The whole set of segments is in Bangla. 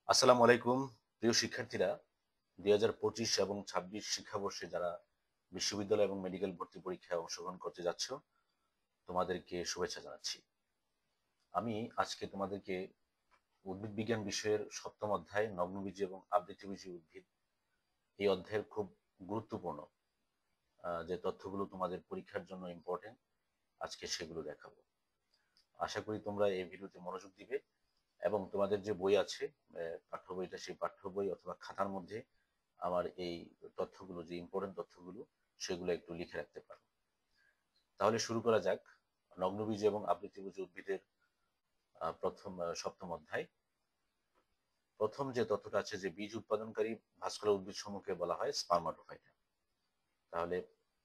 আসসালামু আলাইকুম প্রিয় শিক্ষার্থীরা। 2025 এবং 26 শিক্ষাবর্ষে যারা বিশ্ববিদ্যালয় এবং মেডিকেল ভর্তি পরীক্ষায় অংশগ্রহণ করতে যাচ্ছ, তোমাদেরকে শুভেচ্ছা জানাচ্ছি। আমি আজকে তোমাদেরকে উদ্ভিদ বিজ্ঞান বিষয়ের সপ্তম অধ্যায় নগ্নবীজি এবং আবৃতবীজি উদ্ভিদ, এই অধ্যায়ের খুব গুরুত্বপূর্ণ যে তথ্যগুলো তোমাদের পরীক্ষার জন্য ইম্পর্টেন্ট, আজকে সেগুলো দেখাবো। আশা করি তোমরা এই ভিডিওতে মনোযোগ দিবে এবং তোমাদের যে বই আছে, পাঠ্য বইটা, সেই পাঠ্য বই অথবা খাতার মধ্যে আমার এই তথ্যগুলো, যে ইম্পর্টেন্ট তথ্যগুলো, সেগুলো একটু লিখে রাখতে পারো। তাহলে শুরু করা যাক। নগ্নবীজ এবং আবৃতবীজ উদ্ভিদের প্রথম সপ্তম অধ্যায়। প্রথম যে তথ্যটা আছে, যে বীজ উৎপাদনকারী ভাস্কুলার উদ্ভিদ সমূহকে বলা হয় স্পার্মাটোফাইটা। তাহলে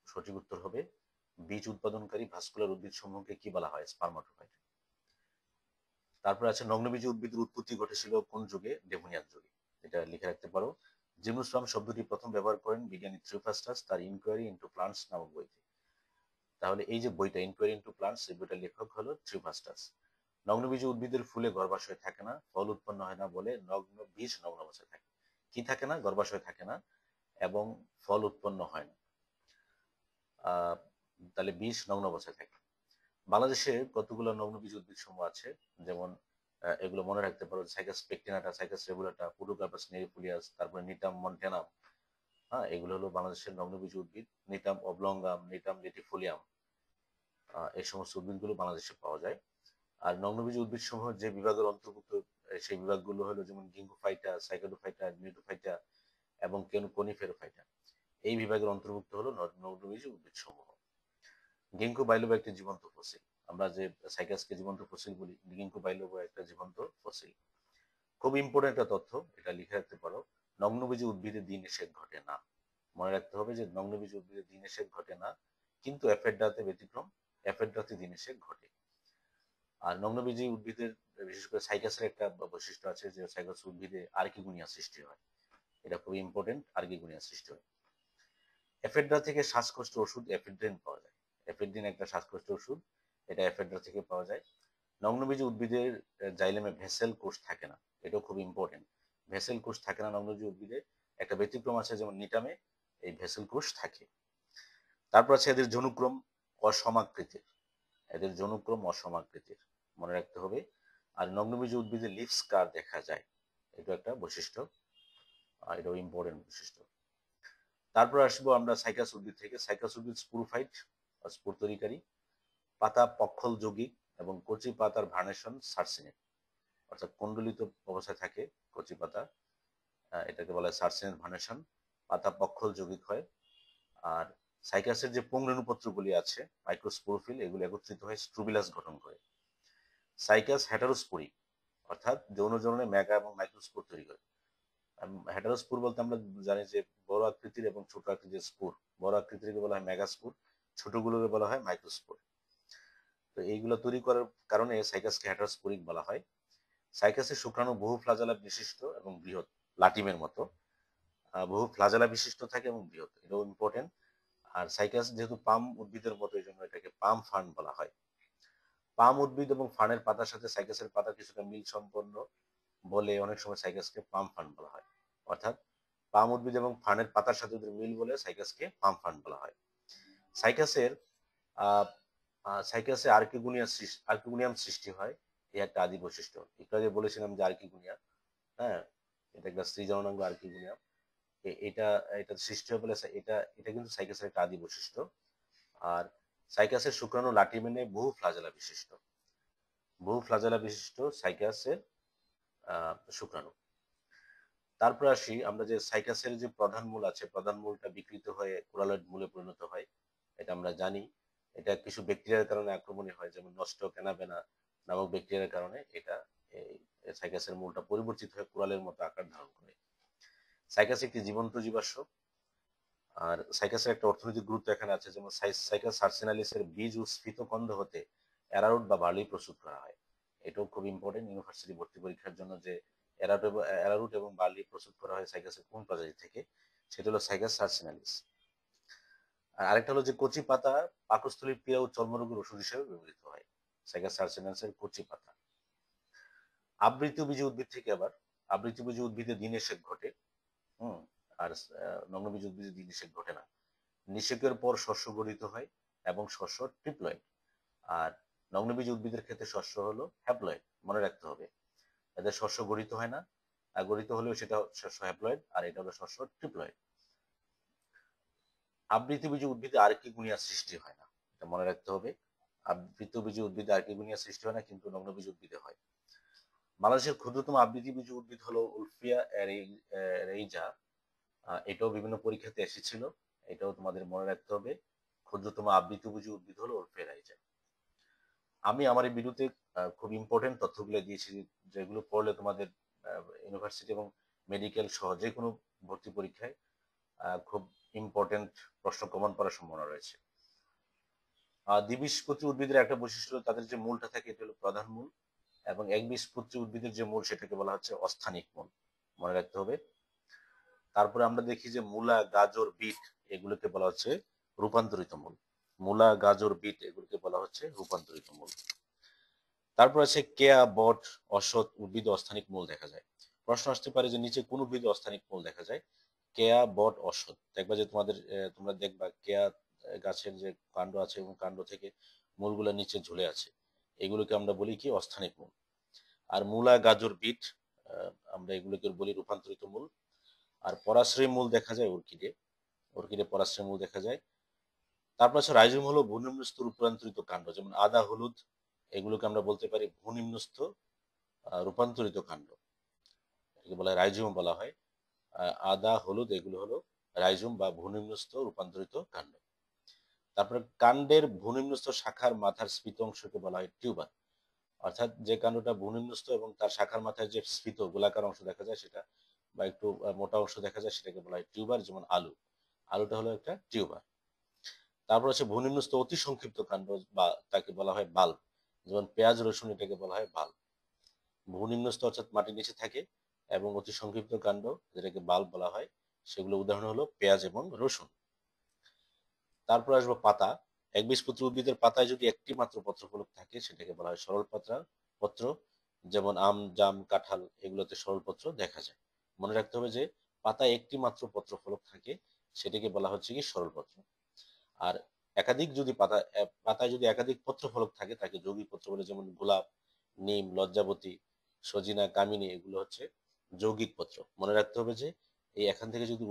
সঠিক উত্তর হবে, বীজ উৎপাদনকারী ভাস্কুলার উদ্ভিদ সমূহকে কি বলা হয়? স্পার্মাটোফাইটা। তারপর আছে নগ্নবীজ উদ্ভিদের উৎপত্তি ঘটেছিল কোন যুগে? ডেভোনিয়ান যুগে। এটা লিখে রাখতে পারো। জিমনোস্পার্ম শব্দটি প্রথম ব্যবহার করেন বিজ্ঞানী থিওফ্রাস্টাস তার ইনকোয়ারি ইনটু প্লান্টস নামক বইতে। তাহলে এই যে বইটা ইনকোয়ারি ইনটু প্লান্টস, এই বইটার লেখক হলো থিওফ্রাস্টাস। নগ্নবীজ উদ্ভিদের ফুলে গর্ভাশয় থাকে না, ফল উৎপন্ন হয় না বলে বীজ নগ্ন অবস্থায় থাকে। কি থাকে না? গর্ভাশয় থাকে না এবং ফল উৎপন্ন হয় না। আহ তাহলে বীজ নগ্ন অবস্থায় থাকে। বাংলাদেশে কতগুলো নগ্নবীজ উদ্ভিদ সমূহ আছে, যেমন এগুলো মনে রাখতে পারো: সাইকাস পেকটিনাটা, সাইকাস রেগুলাটা, পুডোকার্পাস নেরিফোলিয়াস, তারপরে নিটাম মন্টেনাম। হ্যাঁ, এগুলো হলো বাংলাদেশের নগ্নবীজ উদ্ভিদ। নিটাম অবলঙ্গাম, নিটাম লেটিফোলিয়াম, এই সমস্ত উদ্ভিদগুলো বাংলাদেশে পাওয়া যায়। আর নগ্নবীজ উদ্ভিদ সমূহ যে বিভাগের অন্তর্ভুক্ত, সেই বিভাগগুলো হলো যেমন গিঙ্গোফাইটা, সাইকাডোফাইটা, মিউটোফাইটা এবং কনিফেরোফাইটা। এই বিভাগের অন্তর্ভুক্ত হলো নগ্নবীজ উদ্ভিদ সমূহ। গিঙ্কো বাইলোবা একটি জীবন্ত ফসিল। আমরা যে সাইকাসকে জীবন্ত ফসিল বলি, গিঙ্কো বাইলোবা একটা জীবন্ত ফসিল। খুব ইম্পর্টেন্ট একটা তথ্য, এটা লিখে রাখতে পারো। নগ্নবীজি উদ্ভিদে দিন নিষেধ ঘটে না। মনে রাখতে হবে যে নগ্নবীজি উদ্ভিদে দিন নিষেধ ঘটে না, কিন্তু এফেড্রাতে ব্যতিক্রম, এফেড্রাতে দিন নিষেধ ঘটে। আর নগ্নবীজি উদ্ভিদের, বিশেষ করে সাইকাসের একটা বৈশিষ্ট্য আছে, যে সাইকাস উদ্ভিদে আর্কিগুনিয়া সৃষ্টি হয়। এটা খুব ইম্পর্টেন্ট, আর্কিগুনিয়া সৃষ্টি হয়। এফেড্রা থেকে শ্বাসকষ্ট ওষুধ এফেড্রিন পাওয়া যায়। এফেড্রিন একটা শ্বাসকষ্ট ওষুধ, এটা এফেড্রা থেকে পাওয়া যায়। নগ্নবীজি উদ্ভিদের জাইলেমে ভেসেল কোষ থাকে না। এটাও খুব ইম্পর্টেন্ট, ভেসেল কোষ থাকে না নগ্নবীজি উদ্ভিদে। একটা ব্যতিক্রম আছে, যেমন নিটামে এই ভেসেল কোষ থাকে। তারপর আছে এদের জনুক্রম অসমাকৃতির। এদের জনুক্রম অসমাকৃতির, মনে রাখতে হবে। আর নগ্নবীজি উদ্ভিদে লিফ স্কার দেখা যায়, এটা একটা বৈশিষ্ট্য, এটাও ইম্পর্টেন্ট বৈশিষ্ট্য। তারপর আসবো আমরা সাইকাস উদ্ভিদ থেকে। সাইকাস উদ্ভিদ স্পুরোফাইট, স্পুর তৈরিকারী। পাতা পক্ষল যৌগিক এবং কচি পাতার ভার্নেশন সার্সিনেট, অর্থাৎ কুণ্ডলিত অবস্থায় থাকে কচি পাতা, এটাকে বলা হয় সার্সিনেট ভার্নেশন। পাতা পক্ষল যৌগিক হয়। আর সাইকাসের যে পুংরেণুপত্রগুলি আছে, মাইক্রোস্পোরোফিল, এগুলো একত্রিত হয়ে স্ট্রুবিলাস গঠন করে। সাইকাস হেটারোস্পোরিক, অর্থাৎ যৌন জননে মেগা এবং মাইক্রোস্পোর তৈরি করে। হেটারোস্পোর বলতে আমরা জানি যে বড় আকৃতির এবং ছোট আকৃতির স্পোর। বড় আকৃতিরকে বলা হয় মেগাস্পোর, ছোটগুলোকে বলা হয় মাইক্রোস্পোর। তো এইগুলো তৈরি করার কারণে সাইকাসকে হেটারোস্পোরিক বলা হয়। সাইকাসের শুক্রাণু বহু ফ্লাজেলা বিশিষ্ট এবং বৃহৎ, লাটিমের মতো বহু ফ্লাজেলা বিশিষ্ট থাকে এবং বৃহৎ, এটাও ইম্পর্টেন্ট। আর সাইকাস যেহেতু পাম উদ্ভিদের মতো, এই জন্য এটাকে পাম ফার্ন বলা হয়। পাম উদ্ভিদ এবং ফার্নের পাতার সাথে সাইকাসের পাতা কিছুটা মিল সম্পন্ন বলে অনেক সময় সাইকাসকে পাম ফার্ন বলা হয়। অর্থাৎ পাম উদ্ভিদ এবং ফার্নের পাতার সাথে মিল বলে সাইকাসকে পাম ফার্ন বলা হয়। সাইকাসের আহ সাইকাসে আর্কিগুনিয়াম সৃষ্টি হয়, এই একটা আদি বৈশিষ্ট্য। একটু আগে বলেছিলাম যে আর্কিগুনিয়া, হ্যাঁ, এটা একটা স্ত্রী জননাঙ্গ আর্কিগুনিয়াম। এটা এটা সৃষ্টি হয় বলে এটা এটা কিন্তু সাইকাসের একটা আদি বৈশিষ্ট্য। আর সাইকাসের শুক্রাণু লাটিমেনে বহু ফ্লাজেলা বিশিষ্ট, বহু ফ্লাজেলা বিশিষ্ট সাইকাসের শুক্রাণু। তারপর আসি আমরা যে সাইকাসের যে প্রধান মূল আছে, প্রধান মূলটা বিকৃত হয়ে কোরালয়েড মূলে পরিণত হয়, এটা আমরা জানি। এটা কিছু ব্যাকটেরিয়ার কারণে আক্রমণী হয়, যেমন নষ্ট ক্যানাবেনা নামক ব্যাকটেরিয়ার কারণে এটা এই সাইকাসের মূলটা পরিবর্তিত হয়ে কোরালের মতো আকার ধারণ করে। সাইকাস একটি জীবন্ত জীবাশ্ম। আর সাইকাসের একটা অর্থনৈতিক গুরুত্ব এখানে আছে, যেমন সাইকাস সার্সিনালিসের বীজ ও স্ফীতকন্দ হতে অ্যারারুট বা বার্লি প্রস্তুত করা হয়। এটাও খুব ইম্পর্টেন্ট ইউনিভার্সিটি ভর্তি পরীক্ষার জন্য, যে অ্যারারুট এবং বার্লি প্রস্তুত করা হয় সাইকাসের কোন প্রজাতি থেকে, সেটা হলো সাইকাস সার্সিনালিস। আর আরেকটা হলো যে কচি পাতা পাকস্থলীর পীড়া ও চর্মরোগের ওষুধ হিসেবে ব্যবহৃত হয়, সাইকাস সার্সিনালিসের কচি পাতা। আবৃতবীজী উদ্ভিদ থেকে আবার, আবৃতবীজী উদ্ভিদে দিনিষেক ঘটে। আর নগ্নবীজী উদ্ভিদে দিনিষেক ঘটে না। নিষেকের পর শস্য গঠিত হয় এবং শস্য ট্রিপ্লয়েড। আর নগ্নবীজী উদ্ভিদের ক্ষেত্রে শস্য হলো হ্যাপ্লয়েড, মনে রাখতে হবে। এদের শস্য গঠিত হয় না, আর গঠিত হলেও সেটা শস্য হ্যাপ্লয়েড, আর এটা হলো শস্য ট্রিপ্লয়েড। আবৃতবীজী উদ্ভিদে আর্কিগোনিয়া সৃষ্টি হয় না, এটা মনে রাখতে হবে। আবৃতবীজী উদ্ভিদে আর্কিগোনিয়া সৃষ্টি হয় না, কিন্তু নগ্নবীজী উদ্ভিদে হয়। বাংলাদেশের ক্ষুদ্রতম আবৃতবীজী উদ্ভিদ হলো উলফিয়া রেইজা। এটাও বিভিন্ন পরীক্ষাতে এসেছিল, এটাও তোমাদের মনে রাখতে হবে। ক্ষুদ্রতম আবৃতবীজী উদ্ভিদ হলো উলফিয়া রেইজা। আমি আমার এই ভিডিওতে খুব ইম্পর্টেন্ট তথ্যগুলো দিয়েছি, যেগুলো পড়লে তোমাদের ইউনিভার্সিটি এবং মেডিকেল সহ যে কোনো ভর্তি পরীক্ষায় খুব ইম্পর্টেন্ট প্রশ্ন কমন করার সম্ভাবনা রয়েছে। দ্বিবীজপত্রী উদ্ভিদের একটা বৈশিষ্ট্য, তাদের যে মূলটা থাকে এটা হলো প্রধান মূল, এবং একবীজপত্রী উদ্ভিদের যে মূল সেটাকে বলা হচ্ছে অস্থানিক মূল, মনে রাখতে হবে। তারপরে আমরা দেখি যে মূলা, গাজর, বিট এগুলোকে বলা হচ্ছে রূপান্তরিত মূল। মূলা, গাজর, বিট এগুলোকে বলা হচ্ছে রূপান্তরিত মূল। তারপর আছে কেয়া, বট, অশ্বত্থ উদ্ভিদ অস্থানিক মূল দেখা যায়। প্রশ্ন আসতে পারে যে নিচে কোন উদ্ভিদ অস্থানিক মূল দেখা যায়? কেয়া, বট, অশ্বত্থ। দেখবা যে তোমরা দেখবা কেয়া গাছের যে কাণ্ড আছে এবং কাণ্ড থেকে মূলগুলো নিচে ঝুলে আছে, এগুলোকে আমরা বলি কি? অস্থানিক মূল। আর মূলা, গাজর, বিট আমরা এগুলোকে বলি রূপান্তরিত মূল। আর পরাশ্রয়ী মূল দেখা যায় অর্কিডে, অর্কিডে পরাশ্রয়ী মূল দেখা যায়। তারপর আছে রাইজোম, হলো ভূনিম্নস্থ রূপান্তরিত কাণ্ড, যেমন আদা, হলুদ এগুলোকে আমরা বলতে পারি ভূনিম্নস্থ রূপান্তরিত কাণ্ড, এটাকে বলা হয় রাইজোম বলা হয়। আদা, হলুদ এগুলো হলো রাইজোম বা ভূনিম্নস্থ রূপান্তরিত কাণ্ড। তারপরে কাণ্ডের ভূনিম্নস্থ শাখার মাথার স্ফীত অংশকে বলা হয় টিউবার, অর্থাৎ যে কাণ্ডটা ভূনিম্নস্থ এবং তার শাখার মাথায় যে স্ফীত গোলাকার অংশ দেখা যায় সেটা, বা একটু মোটা অংশ দেখা যায়, সেটাকে বলা হয় টিউবার। যেমন আলুটা হলো একটা টিউবার। তারপর হচ্ছে ভূনিম্নস্থ অতি সংক্ষিপ্ত কাণ্ড, বা তাকে বলা হয় বাল্ব, যেমন পেঁয়াজ, রসুন এটাকে বলা হয় বাল্ব। ভূনিম্নস্থ অর্থাৎ মাটির নিচে থাকে, এবং অতি সংক্ষিপ্ত কাণ্ড যেটাকে বাল্ব বলা হয়, সেগুলো উদাহরণ হলো পেঁয়াজ এবং রসুন। তারপর আসবো পাতা। একবীজপত্রী উদ্ভিদের পাতায় যদি একটি মাত্র পত্রফলক থাকে সেটাকে বলা হয় সরল পত্র, যেমন আম, জাম, কাঁঠাল এগুলোতে সরল পত্র দেখা যায়। মনে রাখতে হবে যে পাতায় একটি মাত্র পত্রফলক থাকে সেটাকে বলা হচ্ছে কি সরল পত্র। আর পাতায় যদি একাধিক পত্রফলক থাকে তাকে যৌগিক পত্র বলে, যেমন গোলাপ, নিম, লজ্জাবতী, সজিনা, কামিনী এগুলো হচ্ছে যৌগিক পত্র। মনে রাখতে হবে যে এখান থেকে যদি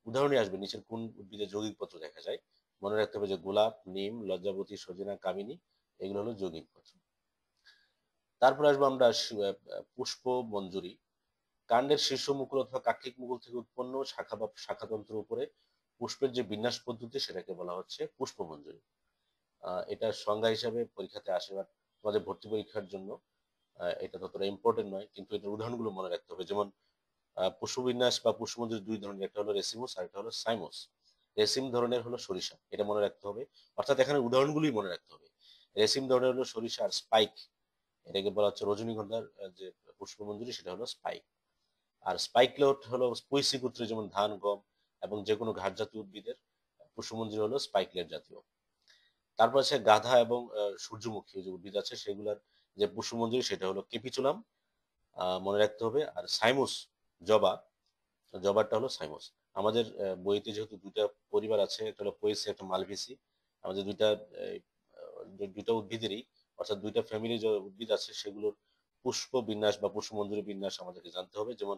উদাহরণই আসবে নিচের কোন উদ্ভিদে যৌগিক পত্র দেখা যায়, মনে রাখতে হবে যে গোলাপ, নিম, লজ্জাবতী, সজিনা, কামিনী এগুলো হলো যৌগিক পত্র। তারপর আসবো আমরা পুষ্প মঞ্জুরি। কাণ্ডের শীর্ষ মুকুল অথবা কাকলিক মুকুল থেকে উৎপন্ন শাখা বা শাখাতন্ত্রের উপরে পুষ্পের যে বিন্যাস পদ্ধতি সেটাকে বলা হচ্ছে পুষ্পমঞ্জুরি। এটা সংজ্ঞা হিসাবে পরীক্ষাতে আসে, বা তোমাদের ভর্তি পরীক্ষার জন্য এটা ততটা ইম্পর্টেন্ট নয়, কিন্তু এটার উদাহরণগুলো মনে রাখতে হবে। যেমন পুষ্পবিন্যাস বা পুষ্পমঞ্জুরি দুই ধরনের, একটা হলো রেসিমুস আর একটা হলো সাইমোস। রেসিম ধরনের হলো সরিষা, এটা মনে রাখতে হবে, অর্থাৎ এখানে উদাহরণগুলোই মনে রাখতে হবে। রেসিম ধরনের হলো সরিষা, আর স্পাইক এটাকে বলা হচ্ছে রজনীগন্ধার যে পুষ্পমঞ্জুরি সেটা হলো স্পাইক। আর স্পাইকলেট হলো পুষ্পিগুত্র, যেমন ধান, গম এবং যে কোনো ঘাস জাতীয় উদ্ভিদের পুষ্পমঞ্জুরি হলো স্পাইকলেট জাতীয়। তারপর আছে গাধা এবং সূর্যমুখী যে উদ্ভিদ আছে সেগুলোর যে পুষ্পমঞ্জুরি সেটা হলো কেপিচুলাম, মনে রাখতে হবে। আর সাইমুস, জবাটা হলো সাইমুস। আমাদের বইতে যেহেতু দুইটা পরিবার আছে, একটা হলো পোয়েসি, একটা মালভেসি, আমাদের দুইটা উদ্ভিদেরই, অর্থাৎ দুইটা ফ্যামিলি যে উদ্ভিদ আছে সেগুলোর পুষ্প বিন্যাস বা পুষ্পমঞ্জুরি বিন্যাস আমাদেরকে জানতে হবে। যেমন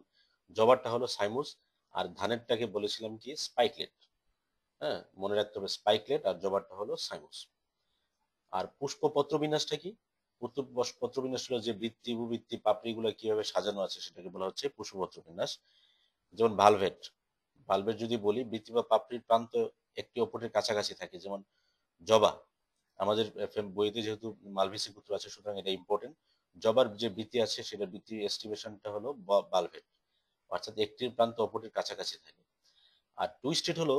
জবারটা হলো সাইমুস, আর ধানেরটাকে বলেছিলাম কি স্পাইকলেট। হ্যাঁ, মনে রাখতে হবে স্পাইকলেট, আর জবারটা হলো সাইমুস। আর পুষ্প পত্র বিন্যাসটা কি? পত্র বিন্যাস হলো যে বৃত্তি, উপবৃত্তি, পাপড়ি গুলো কিভাবে সাজানো আছে সেটাকে বলা হচ্ছে পুষ্পপত্র বিন্যাস। যেমন ভালভেট যদি বলি, বৃত্তি বা পাপড়ির প্রান্ত একটি অপরের কাছাকাছি থাকে। যেমন জবা, আমাদের বইতে যেহেতু মালভেসি পুত্র আছে সুতরাং এটা ইম্পর্টেন্ট। জবার যে বৃত্তি আছে সেটা বৃত্তির এস্টিমেশনটা হলো ভালভেট, অর্থাৎ একটির প্রান্ত অপরটির কাছাকাছি থাকে। আর টুইস্টেড হলো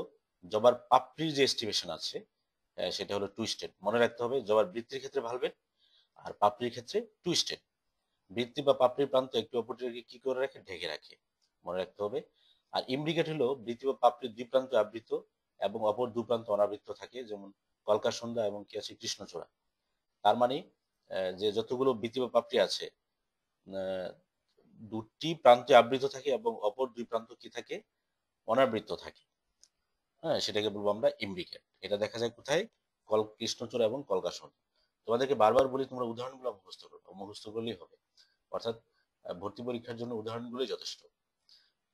জবার পাপড়ির যে এস্টিমেশন আছে সেটা হলো টুইস্টেড। মনে রাখতে হবে জবার বৃত্তির ক্ষেত্রে ভালভেট, আর পাপড়ির ক্ষেত্রে টুইস্টেড। বৃত্তি বা পাপড়ির প্রান্ত একটি অপরটিকে কি করে রাখে? ঢেকে রাখে, মনে রাখতে হবে। আর ইমব্রিকেট হলো বৃত্তি বা পাপড়ির দুই প্রান্ত আবৃত এবং অপর দু প্রান্ত অনাবৃত থাকে, যেমন কলকা সন্ধ্যা এবং কি আছে কৃষ্ণচূড়া। তার মানে যে যতগুলো বৃত্তি বা পাপড়ি আছে দুটি প্রান্তে আবৃত থাকে এবং অপর দুই প্রান্ত কি থাকে, অনাবৃত থাকে। হ্যাঁ, সেটাকে বলবো আমরা ইম্ব্রিকেট। এটা দেখা যায় কোথায়, কৃষ্ণচূড়া এবং কলকাসন। তোমাদেরকে বারবার বলি তোমরা উদাহরণগুলো মুখস্থ করো, মুখস্থ করলেই হবে। অর্থাৎ ভর্তি পরীক্ষার জন্য উদাহরণগুলোই যথেষ্ট।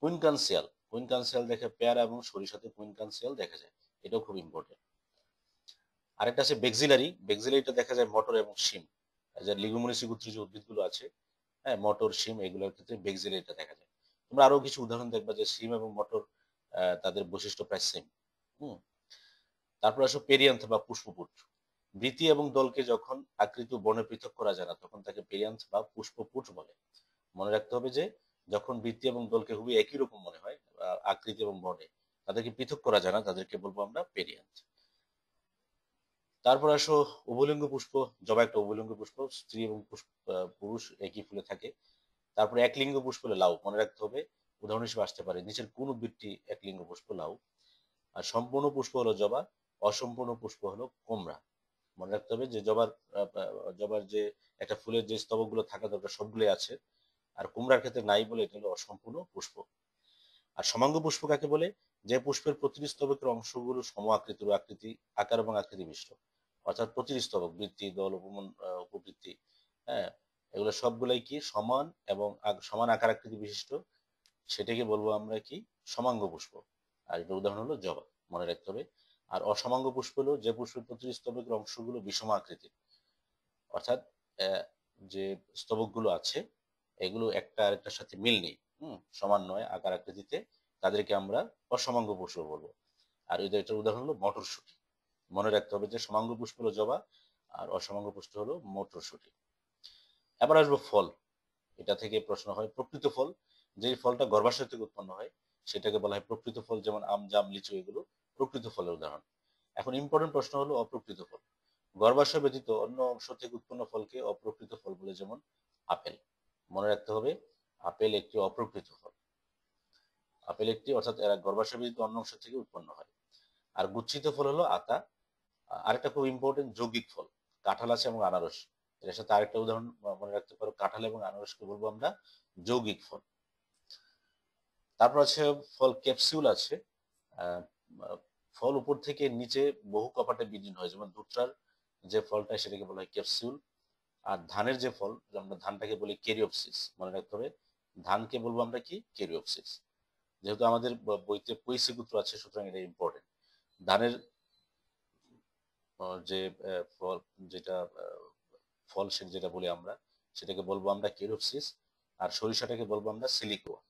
কুইনকানসিয়াল, কুইনকানসিয়াল দেখে পেয়ারা এবং সরিষাতে কুইনকানসিয়াল দেখা যায়, এটাও খুব ইম্পর্টেন্ট। আরেকটা আছে বেক্সিলারি, বেক্সিলারিটা দেখা যায় মটর এবং শিম, যে লিগুমিনোসি গোত্রীয় যে উদ্ভিদগুলো আছে, হ্যাঁ, মটর শিম এগুলোর ক্ষেত্রে বেক্সিলারিটা দেখা যায়। তোমরা আরো কিছু উদাহরণ দেখবা যে শিম এবং মটর তাদের বৈশিষ্ট্য প্রায় সেম। হুম। তারপর আসো পেরিয়ান্থ বা পুষ্পপুট। বৃতি এবং দলকে যখন আকৃতি বর্ণে পৃথক করা যায় না তখন তাকে পেরিয়ান্থ বা পুষ্পপুট বলে। মনে রাখতে হবে যে যখন বৃত্তি এবং দলকে খুবই একই রকম মনে হয় আকৃতি এবং বর্ণে, তাদেরকে পৃথক করা যায় না, তাদেরকে বলবো আমরা পেরিয়ান্থ। তারপর আসো উভলিঙ্গ পুষ্প। জবা একটা উভলিঙ্গ পুষ্প, স্ত্রী এবং পুরুষ একই ফুলে থাকে। তারপরে একলিঙ্গ পুষ্প হলো লাউ, মনে রাখতে হবে। উদাহরণ হিসেবে আসতে পারে নিচের কোন উদ্ভিদটি একলিঙ্গ পুষ্প, লাউ। আর সম্পূর্ণ পুষ্প হলো জবা, অসম্পূর্ণ পুষ্প হলো কোমড়া। মনে রাখতে হবে যে জবার যে একটা ফুলের যে স্তবকগুলো থাকা দরকার সবগুলোই আছে, আর কুমড়ার ক্ষেত্রে নাই বলে এটা হলো অসম্পূর্ণ পুষ্প। আর সমাঙ্গ পুষ্প কাকে বলে, যে পুষ্পের প্রতিটি স্তবকের অংশগুলো সম আকৃতির আকার এবং আকৃতি বিশিষ্ট। অর্থাৎ প্রতিটি স্তবক, বৃত্তি, দল, উপবৃত্তি, হ্যাঁ, এগুলো সবগুলাই কি সমান এবং সমান আকার আকৃতি বিশিষ্ট, সেটাকে বলবো আমরা কি সমাঙ্গ পুষ্প। আর এটা উদাহরণ হলো জবা, মনে রাখতে হবে। আর অসমাঙ্গ পুষ্প হলো যে পুষ্পের প্রতিটি স্তবকের অংশগুলো বিষম আকৃতির, অর্থাৎ যে স্তবকগুলো আছে এগুলো একটা আরেকটার সাথে মিল নেই, সমান নয় আকার আকৃতিতে, তাদেরকে আমরা অসমাঙ্গ পুষ্প বলবো। আর এটার উদাহরণ হলো মটরশুঁটি। মনে রাখতে হবে যে সমাঙ্গ পুষ্প হলো জবা আর অসমাঙ্গ পুষ্প হলো মটরশুঁটি। এবার আসবো ফল। এটা থেকে প্রশ্ন হয় প্রকৃত ফল, যে ফলটা গর্ভাশয় থেকে উৎপন্ন হয় সেটাকে বলা হয় প্রকৃত ফল, যেমন আম, জাম, লিচু এগুলো প্রকৃত ফলের উদাহরণ। এখন ইম্পর্টেন্ট প্রশ্ন হলো অপ্রকৃত ফল। গর্ভাশয় ব্যতীত অন্য অংশ থেকে উৎপন্ন ফলকে অপ্রকৃত ফল বলে, যেমন আপেল। মনে রাখতে হবে আপেল একটি অপ্রকৃত ফল। আপেল একটি, অর্থাৎ এরা গর্ভাশয় ব্যতীত অন্য অংশ থেকে উৎপন্ন হয়। আর গুচ্ছিত ফল হলো আতা। আরেকটা খুব ইম্পর্টেন্ট যৌগিক ফল, কাঁঠাল আছে এবং আনারস, এর সাথে আরেকটা উদাহরণ মনে রাখতে পারো, কাঁঠাল এবং আনারসকে বলবো আমরা যৌগিক ফল। তারপর আছে ফল ক্যাপসিউল আছে। আহ, ফল উপর থেকে নিচে বহু কপাটে বিলীন হয়, যেমন ধুত্রার যে ফলটা সেটাকে বলা হয় ক্যাপসিউল। আর ধানের যে ফল, আমরা ধানটাকে বলি কেরিওপসিস, মনে রাখতে হবে ধানকে বলবো আমরা কি কেরিওপসিস। যেহেতু আমাদের বইতে পুঁইসিগুত্র আছে সুতরাং এটা ইম্পর্টেন্ট। ধানের যে ফল, যেটা ফল সে যেটা বলি আমরা সেটাকে বলবো আমরা কেরিওপসিস। আর সরিষাটাকে বলবো আমরা সিলিকোয়া।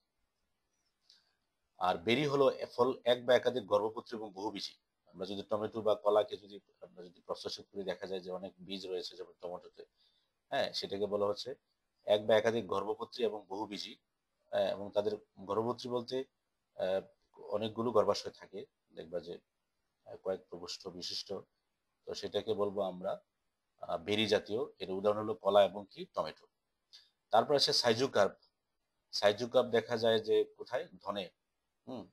আর বেরি হলো ফল এক বা একাধিক গর্ভপত্রী এবং বহুবীজী। আমরা যদি টমেটো বা কলাকে যদি আমরা যদি প্রসেসিং করে দেখা যায় যে অনেক বীজ রয়েছে যেমন টমেটোতে, হ্যাঁ, সেটাকে বলা হচ্ছে এক বা একাধিক গর্ভপত্রী এবং বহুবীজী। এবং তাদের গর্ভপত্রী বলতে আহ, অনেকগুলো গর্ভাশয় থাকে, দেখবা যে কয়েক প্রকোষ্ঠ বিশিষ্ট, তো সেটাকে বলবো আমরা বেরি জাতীয়। এর উদাহরণ হলো কলা এবং কি টমেটো। তারপর আছে সাইজুকার্প। সাইজুকার্প দেখা যায় যে কোথায়, ধনে। হুম।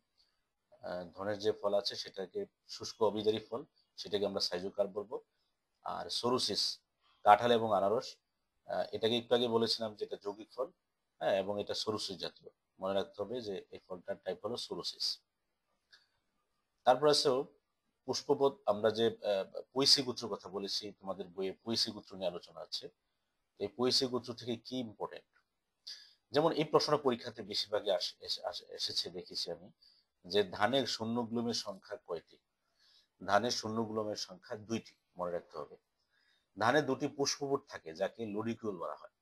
ধনের যে ফল আছে সেটাকে শুষ্ক অবিজারী ফল, সেটাকে আমরা সাইজুকার্প বলবো। আর সরুসিস, কাঁঠাল এবং আনারস, এটাকে একটু আগে বলেছিলাম যে এটা যৌগিক ফল, হ্যাঁ, এবং এটা সরুসিস জাতীয়। মনে রাখতে হবে যে এই ফলটার টাইপ হলো সরুসিস। তারপর আছে পুষ্পপদ। আমরা যে পৈশী গোত্র কথা বলেছি, তোমাদের বইয়ে পৈশী গোত্র নিয়ে আলোচনা আছে। এই পৈশী গোত্র থেকে কি ইম্পর্টেন্ট, যেমন এই প্রশ্ন পরীক্ষাতে বেশিরভাগই এসেছে দেখেছি আমি, যে ধানের শূন্যগ্লুমের সংখ্যা কয়টি। ধানের শূন্যগ্লুমের সংখ্যা 2টি, মনে রাখতে হবে। ধানে 2টি পুষ্পপুট থাকে যাকে লোডিকিউল বলা হয়।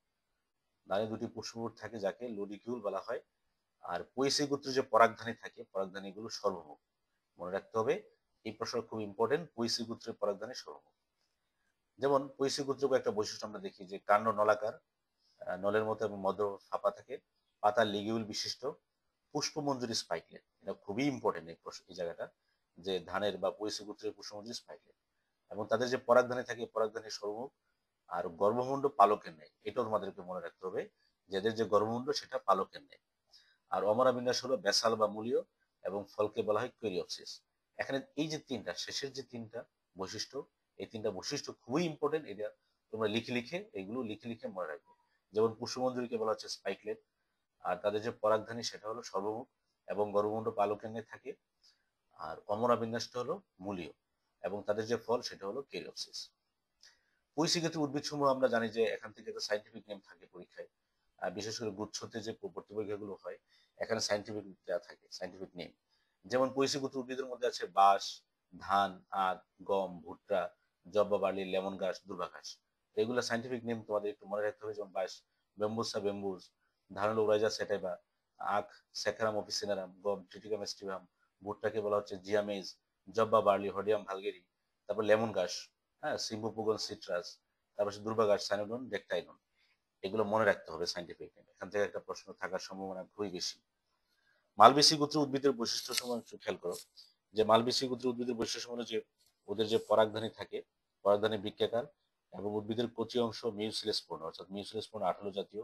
ধানে 2টি পুষ্পপুট থাকে যাকে লোডিকিউল বলা হয়। আর পৈশী গোত্রে যে পরাগধানী থাকে, পরাগধানী গুলো সর্বমুখ। মনে রাখতে হবে এই প্রশ্ন খুব ইম্পর্টেন্ট, পৈশী গোত্রের পরাগধানী সর্বমুখ। যেমন পৈশী গোত্রের একটা বৈশিষ্ট্য আমরা দেখি যে কাণ্ড নলাকার, নলের মতো এবং মধ্য ফাঁপা থাকে, পাতা লিগিউল বিশিষ্ট, পুষ্পমঞ্জুরি স্পাইকলেট। এটা খুবই ইম্পর্টেন্ট এই জায়গাটা, যে ধানের বা পৈশী গোত্রের পুষ্পমঞ্জুরি স্পাইকলেট। এবং তাদের যে পরাগধানী থাকে পরাগধানী সর্বমুখ, আর গর্ভমুণ্ড পালকের নেয়, এটাও তোমাদেরকে মনে রাখতে হবে যে এদের যে গর্ভমুণ্ড সেটা পালকের নেয়। আর অমরা বিন্যাস হলো ব্যাসাল বা মূলীয়, এবং ফলকে বলা হয় কোরিওপসিস। এখানে এই যে তিনটা, শেষের যে তিনটা বৈশিষ্ট্য, এই তিনটা বৈশিষ্ট্য খুবই ইম্পর্টেন্ট। এটা তোমরা লিখে লিখে, এগুলো লিখে লিখে মনে রাখবে। যেমন পুষ্পমঞ্জুরিকে বলা হচ্ছে স্পাইকলেট, আর তাদের যে পরাগধানী সেটা হলো সর্বমুখ এবং গর্ভমুণ্ড পালকেন্দ্রে থাকে। আর অমরা বিন্যাসটা হলো মূলীয় এবং তাদের যে ফল সেটা হলো কেরিওপসিস। পরিশিক্ষিত উদ্ভিদসমূহ আমরা জানি যে এখান থেকে একটা সাইন্টিফিক নেম থাকে পরীক্ষায়, বিশেষ করে গুচ্ছতে যে ভর্তি পরীক্ষাগুলো হয় এখানে সাইন্টিফিক দেওয়া থাকে, সাইন্টিফিক নেম। যেমন পরিশিক্ষিত উদ্ভিদের মধ্যে আছে বাঁশ, ধান, আখ, গম, ভুট্টা, জব বা বার্লি, লেমন ঘাস, দুর্বা ঘাস। এগুলো সাইন্টিফিক নেম তোমাদের একটু মনে রাখতে হবে। যেমন বাঁশ বেম্বুসা বেম্বুস, ধান হলো ওরাইজা সেটাইবা, আখ স্যাকারাম অফিসিনারাম, গম ট্রিটিকাম এস্টিভাম, ভুট্টাকে বলা হচ্ছে জিয়ামেজ, জব বা বার্লি হোডিয়াম ভালগেরি, তারপর লেমন ঘাস, হ্যাঁ সিম্বোপোগন সিট্রাস, তারপর দুর্বা ঘাস সাইনোডন ডেকটাইনন। এগুলো মনে রাখতে হবে সাইন্টিফিক নেম, এখান থেকে একটা প্রশ্ন থাকার সম্ভাবনা খুবই বেশি। মালবেসি গোত্রের উদ্ভিদের বৈশিষ্ট্য সময় একটু খেয়াল করো, যে মালবেসি গোত্রের উদ্ভিদের বৈশিষ্ট্য সময় যে ওদের যে পরাগধানী থাকে, পরাগধানী বৃক্কাকার এবং উদ্ভিদের কচি অংশ মিউসিলাস পূর্ণ, অর্থাৎ মিউসিলাস পূর্ণ আঠালো জাতীয়।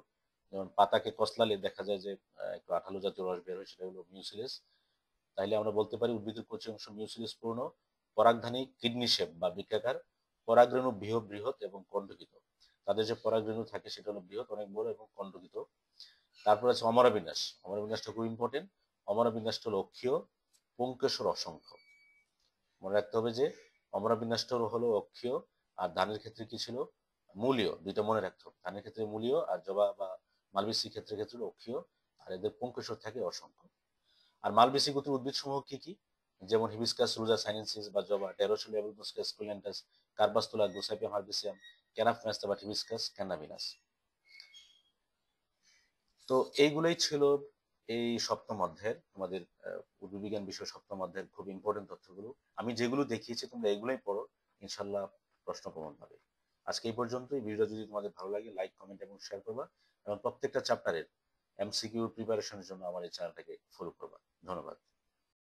যেমন পাতাকে কসলালে দেখা যায় যে একটু আঠালো জাতীয় রস বের হয়, সেটা হলো মিউসিলাস। তাইলে আমরা বলতে পারি উদ্ভিদের কচি অংশ মিউসিলাস পূর্ণ, পরাগধানী কিডনি শেপ বা বৃক্কাকার, পরাগরেণু বৃহৎ বৃহৎ এবং কণ্টকিত। তাদের যে পরাগরেণু থাকে সেটা হলো বৃহৎ, অনেক বড় এবং কণ্টকিত। তারপর আছে অমরা বিন্যাস, অমরা বিন্যাসটা খুব ইম্পর্টেন্ট। অমরা বিন্যাসটা হলো অক্ষীয়, পুংকেশর অসংখ্য। মনে রাখতে হবে যে অমরা বিন্যাসটা হলো অক্ষীয়, আর ধানের ক্ষেত্রে কি ছিল মূলীয়, দুইটা মনে রাখতে হবে। ধানের ক্ষেত্রে মূলীয়, আর জবা বা মালবেসি ক্ষেত্রে অক্ষীয়, আর এদের পুংকেশর থাকে অসংখ্য। আর মালবেসি গোত্রের উদ্ভিদ সমূহ কি কি? যেমন হিবিস্কাস রোজা সাইনেন্সিস বা জবা, টেরোসোলিয়া এভলুসকা স্কুলেন্টাস, কার্বাস্তুলা, গোসাইপিয়াম হার্বেসিয়াম, ক্যানাফ বা হিবিস্কাস ক্যানাবিনাস। তো এইগুলোই ছিল এই সপ্তম অধ্যায়ের আমাদের উদ্ভিদবিজ্ঞান বিষয় সপ্তম অধ্যায়ের খুব ইম্পর্টেন্ট তথ্যগুলো। আমি যেগুলো দেখিয়েছি তোমরা এগুলোই পড়ো, ইনশাল্লাহ প্রশ্ন কমন পাবে। আজকে এই পর্যন্তই। ভিডিওটা যদি তোমাদের ভালো লাগে লাইক কমেন্ট এবং শেয়ার করবা, এবং প্রত্যেকটা চ্যাপ্টারের এমসিকিউ প্রিপারেশনের জন্য আমার এই চ্যানেলটাকে ফলো করবা।